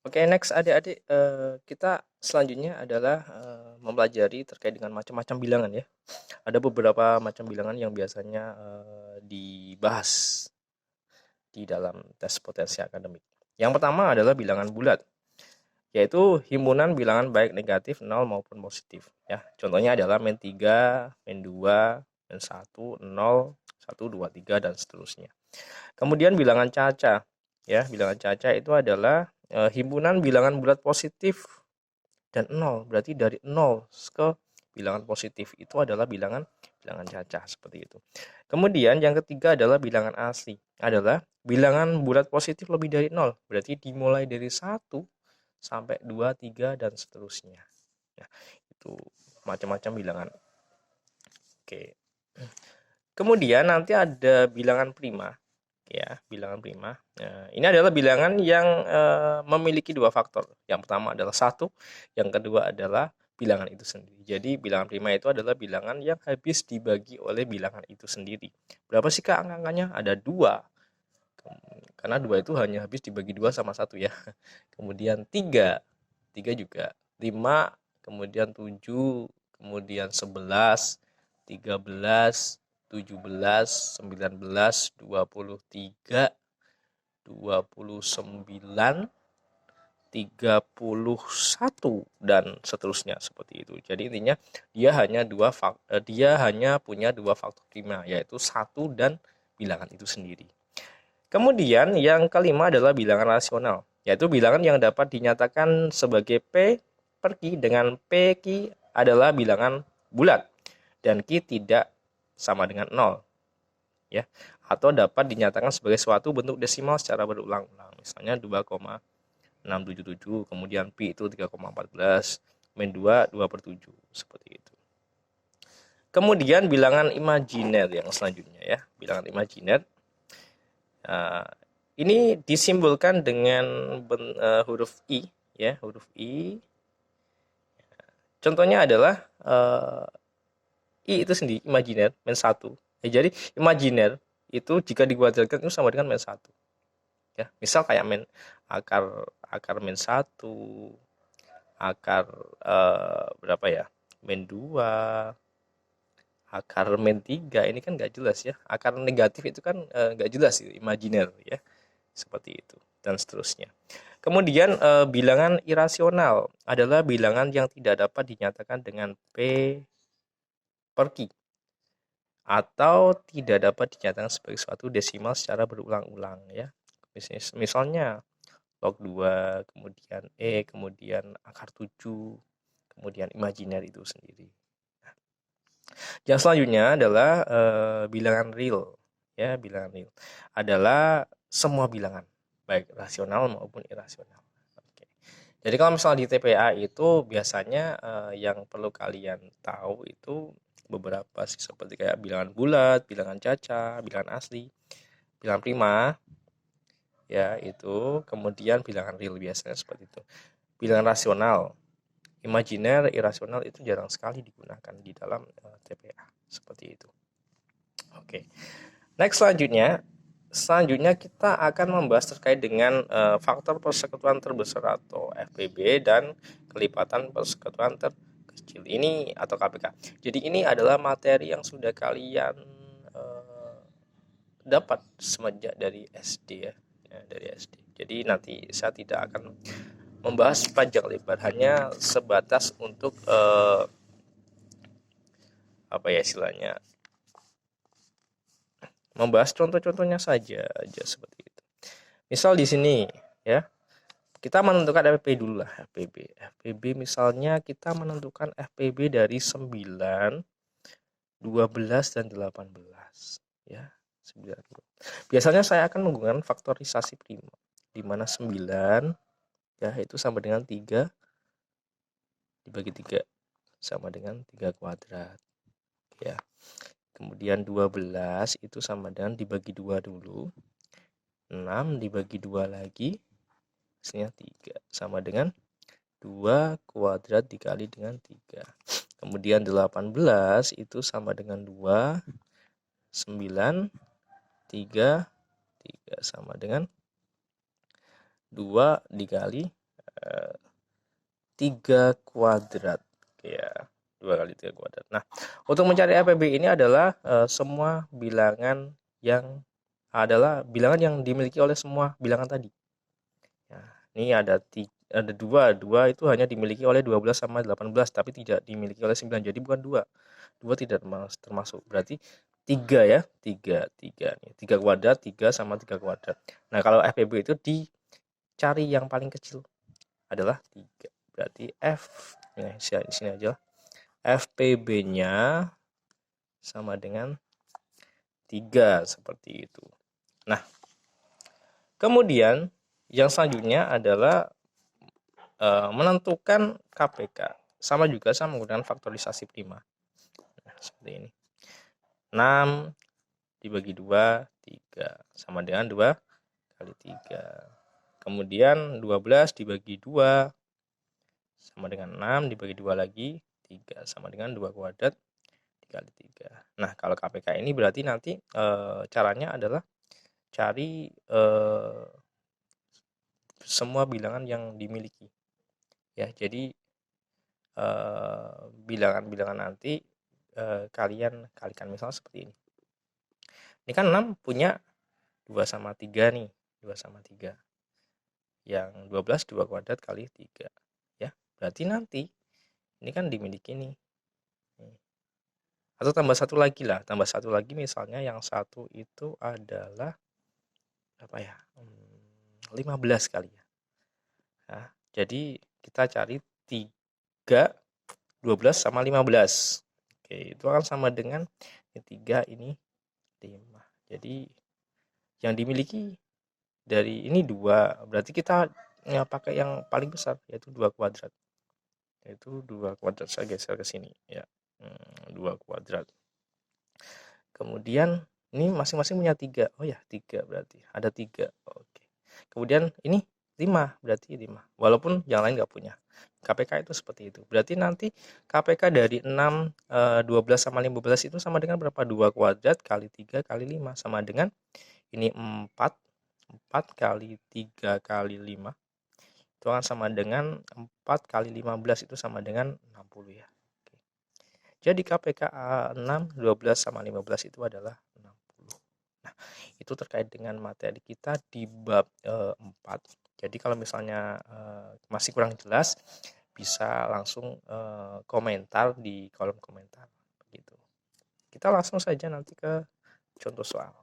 Oke, next adik-adik, kita selanjutnya adalah mempelajari terkait dengan macam-macam bilangan ya. Ada beberapa macam bilangan yang biasanya dibahas di dalam tes potensi akademik. Yang pertama adalah bilangan bulat, yaitu himpunan bilangan baik negatif, nol maupun positif. Ya, contohnya adalah min 3, min 2, min 1, 0, 1, 2, 3, dan seterusnya. Kemudian bilangan caca. Ya, bilangan caca itu adalah himpunan bilangan bulat positif dan 0. Berarti dari 0 ke bilangan positif itu adalah bilangan caca seperti itu. Kemudian yang ketiga adalah bilangan asli. Adalah bilangan bulat positif lebih dari 0. Berarti dimulai dari 1 sampai 2, 3, dan seterusnya. Ya, itu macam-macam bilangan. Oke. Kemudian nanti ada bilangan prima. Ya, bilangan prima. Ini adalah bilangan yang memiliki dua faktor. Yang pertama adalah 1, yang kedua adalah bilangan itu sendiri. Jadi bilangan prima itu adalah bilangan yang habis dibagi oleh bilangan itu sendiri. Berapa sih Kak angka-angkanya? Ada 2. Karena 2 itu hanya habis dibagi 2 sama 1 ya. Kemudian 3. 3 juga. 5, kemudian 7, kemudian 11, 13, 17, 19, 23, 29, 31, dan seterusnya seperti itu. Jadi intinya dia hanya punya dua faktor prima, yaitu 1 dan bilangan itu sendiri. Kemudian yang kelima adalah bilangan rasional, yaitu bilangan yang dapat dinyatakan sebagai P per Q dengan P Q adalah bilangan bulat dan Q tidak sama dengan 0, ya, atau dapat dinyatakan sebagai suatu bentuk desimal secara berulang-ulang, misalnya 2,677, kemudian pi itu 3,14, min 2 2/7, seperti itu. Kemudian bilangan imajiner yang selanjutnya ya, bilangan imajiner. Ini disimbolkan dengan huruf I ya, huruf I. Contohnya adalah I itu sendiri imajiner min 1. Jadi imajiner itu jika dikuadratkan itu sama dengan min 1. Ya, misal kayak akar min 1, akar berapa ya? Min 2, akar min 3, ini kan nggak jelas ya. Akar negatif itu kan nggak jelas itu, imajiner ya. Seperti itu dan seterusnya. Kemudian bilangan irasional adalah bilangan yang tidak dapat dinyatakan dengan P per Q atau tidak dapat dinyatakan sebagai suatu desimal secara berulang-ulang ya. Misalnya log 2, kemudian kemudian akar 7, kemudian imajiner itu sendiri. Yang selanjutnya adalah bilangan real. Ya, bilangan real adalah semua bilangan, baik rasional maupun irasional. Oke. Jadi kalau misalnya di TPA itu biasanya yang perlu kalian tahu itu beberapa sih, seperti kayak bilangan bulat, bilangan caca, bilangan asli, bilangan prima, ya itu, kemudian bilangan real biasanya seperti itu. Bilangan rasional, imajiner, irasional itu jarang sekali digunakan di dalam TPA seperti itu. Oke. Next selanjutnya kita akan membahas terkait dengan faktor persekutuan terbesar atau FPB dan kelipatan persekutuan terkecil ini atau KPK. Jadi ini adalah materi yang sudah kalian dapat semenjak dari SD ya, dari SD. Jadi nanti saya tidak akan membahas panjang lebar, hanya sebatas untuk apa ya istilahnya, membahas contoh-contohnya saja aja seperti itu. Misal di sini ya, kita menentukan FPB dulu lah, FPB misalnya kita menentukan FPB dari 9, 12, dan 18 ya. 9. Biasanya saya akan menggunakan faktorisasi prima, di mana 9 ya itu sama dengan 3 dibagi 3 sama dengan 3 kuadrat ya. Kemudian 12 itu sama dengan dibagi 2 dulu. 6 dibagi 2 lagi, hasilnya 3 sama dengan 2 kuadrat dikali dengan 3. Kemudian 18 itu sama dengan 2, 9, 3, 3 sama dengan 2 dikali 3 kuadrat. Ya, 2 kali 3 kuadrat. Nah, untuk mencari FPB ini adalah semua bilangan yang dimiliki oleh semua bilangan tadi. Nah, ini ada dua itu hanya dimiliki oleh 12 sama 18, tapi tidak dimiliki oleh 9. Jadi bukan 2. 2 tidak termasuk. Berarti 3 ya, 3 nih. 3 kuadrat, 3 sama 3 kuadrat. Nah, kalau FPB itu dicari yang paling kecil adalah 3. Berarti F ini di sini aja. FPB-nya sama dengan 3 seperti itu. Nah, kemudian yang selanjutnya adalah menentukan KPK. Sama menggunakan faktorisasi prima. Nah, seperti ini. 6 dibagi 2, 3. Sama dengan 2 kali 3. Kemudian 12 dibagi 2 sama dengan 6 dibagi 2 lagi 3 sama dengan 2 kuadrat dikali 3. Nah, kalau KPK ini berarti nanti caranya adalah cari semua bilangan yang dimiliki. Ya, jadi bilangan-bilangan nanti kalian kalikan, misalnya seperti ini. Ini kan 6 punya 2 sama 3 nih, 2 sama 3. Yang 12 2 kuadrat kali 3. Ya, berarti nanti ini kan dimiliki nih. Atau tambah satu lagi lah, misalnya yang satu itu adalah apa ya? 15 kali ya. Nah, jadi kita cari 3, 12 sama 15. Oke, itu akan sama dengan 3 ini 5. Jadi yang dimiliki dari ini 2, berarti kita pakai yang paling besar, yaitu 2 kuadrat. Saya geser ke sini ya. 2 kuadrat. Kemudian ini masing-masing punya 3. Oh ya, 3 berarti. Ada 3. Oke. Kemudian ini 5, berarti 5. Walaupun yang lain nggak punya. KPK itu seperti itu. Berarti nanti KPK dari 6, 12 sama 15 itu sama dengan berapa? 2 kuadrat kali 3 kali 5 sama dengan ini 4 kali 3 kali 5 itu akan sama dengan 4 kali 15 itu sama dengan 60 ya. Oke. Jadi KPK 6, 12 sama 15 itu adalah 60. Nah, itu terkait dengan materi kita di bab 4. Jadi kalau misalnya masih kurang jelas, bisa langsung komentar di kolom komentar begitu. Kita langsung saja nanti ke contoh soal.